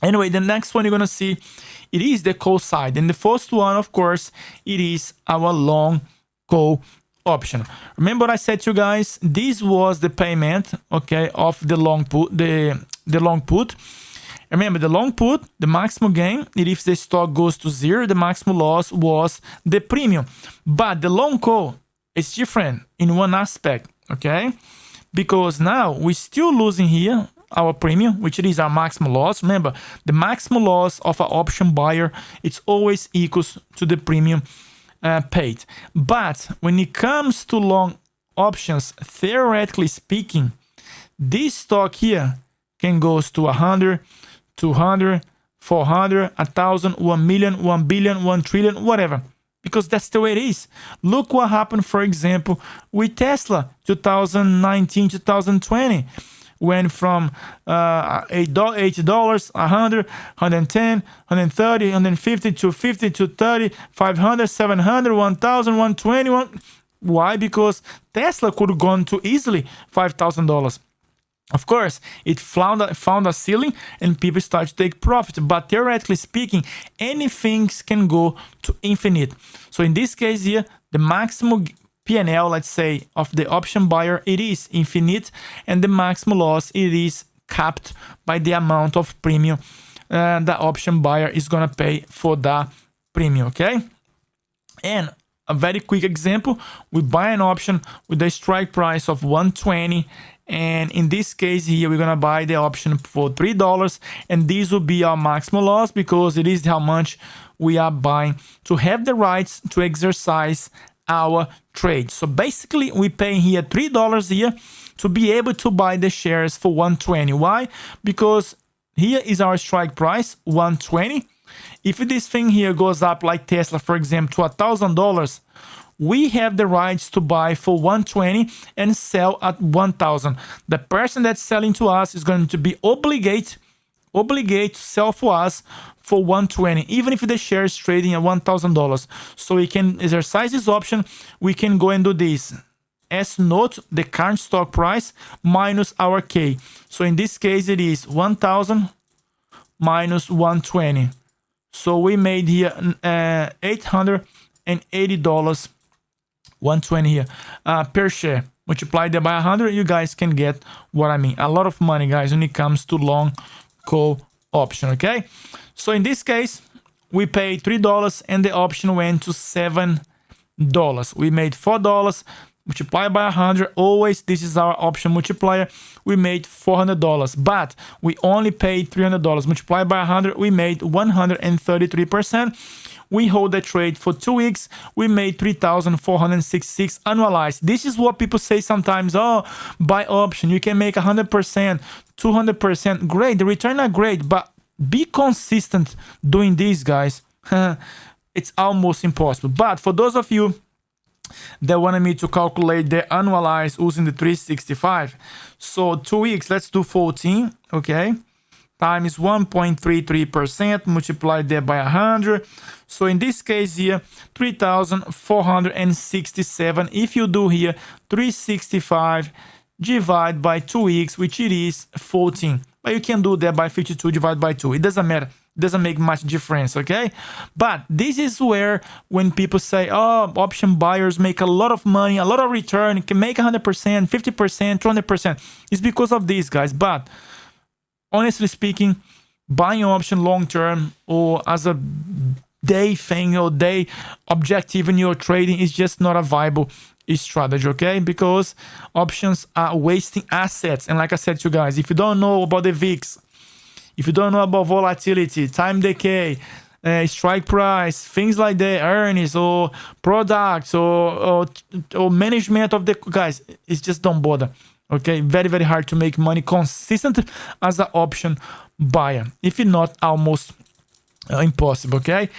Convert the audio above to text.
Anyway, the next one you're gonna see, it is the call side, and the first one, of course, it is our long call option. Remember what I said to you guys, this was the payment, okay, of the long put, the long put. Remember, the long put, the maximum gain, if the stock goes to zero, the maximum loss was the premium. But the long call is different in one aspect, okay? Because now we're still losing here our premium, which is our maximum loss. Remember, the maximum loss of an option buyer, it's always equals to the premium paid. But when it comes to long options, theoretically speaking, this stock here can go to 100, 200, 400, 1,000, 1 million, 1 billion, 1 trillion, whatever. Because that's the way it is. Look what happened, for example, with Tesla 2019, 2020. Went from $80, 100, 110, 130, 150, 250, 230, 500, 700, 1,000, 120. Why? Because Tesla could have gone to easily $5,000. Of course, it found a ceiling and people start to take profit. But theoretically speaking, anything can go to infinite. So in this case here, the maximum P&L, let's say, of the option buyer, it is infinite, and the maximum loss, it is capped by the amount of premium the option buyer is gonna pay for that premium, okay? And a very quick example, we buy an option with a strike price of 120, and in this case here, we're gonna buy the option for $3, and this will be our maximum loss because it is how much we are buying to have the rights to exercise our trade. So basically, we pay here $3 here to be able to buy the shares for 120. Why? Because here is our strike price, 120. If this thing here goes up like Tesla, for example, to $1,000, we have the rights to buy for 120 and sell at 1,000. The person that's selling to us is going to be obligated to sell for us for 120, even if the share is trading at $1,000. So we can exercise this option. We can go and do this. As note, the current stock price minus our K. So in this case, it is 1,000 minus 120. So we made here $880, 120 here per share. Multiply that by 100, you guys can get what I mean. A lot of money, guys, when it comes to long call option, okay? So in this case, we paid $3 and the option went to $7. We made $4, multiply by 100. Always, this is our option multiplier. We made $400, but we only paid $300. Multiply by 100, we made 133%. We hold the trade for 2 weeks. We made 3,466 annualized. This is what people say sometimes. Oh, buy option, you can make 100%, 200%. Great, the return are great, but be consistent doing this, guys. It's almost impossible. But for those of you that wanted me to calculate the annualized using the 365, so 2 weeks, let's do 14, okay? Times 1.33%, multiply that by 100. So in this case here, 3,467. If you do here 365 divide by 2 weeks, which it is 14. But you can do that by 52 divided by 2. It doesn't matter. It doesn't make much difference, okay? But this is where when people say, oh, option buyers make a lot of money, a lot of return, can make 100%, 50%, 200%. It's because of these, guys. But honestly speaking, buying option long term or as a day thing or day objective in your trading is just not a viable strategy, okay? Because options are wasting assets. And like I said to you guys, if you don't know about the VIX, if you don't know about volatility, time decay, strike price, things like that, earnings or products or management of the guys, it's just don't bother. Okay, very, very hard to make money consistent as an option buyer. If not, almost impossible, okay?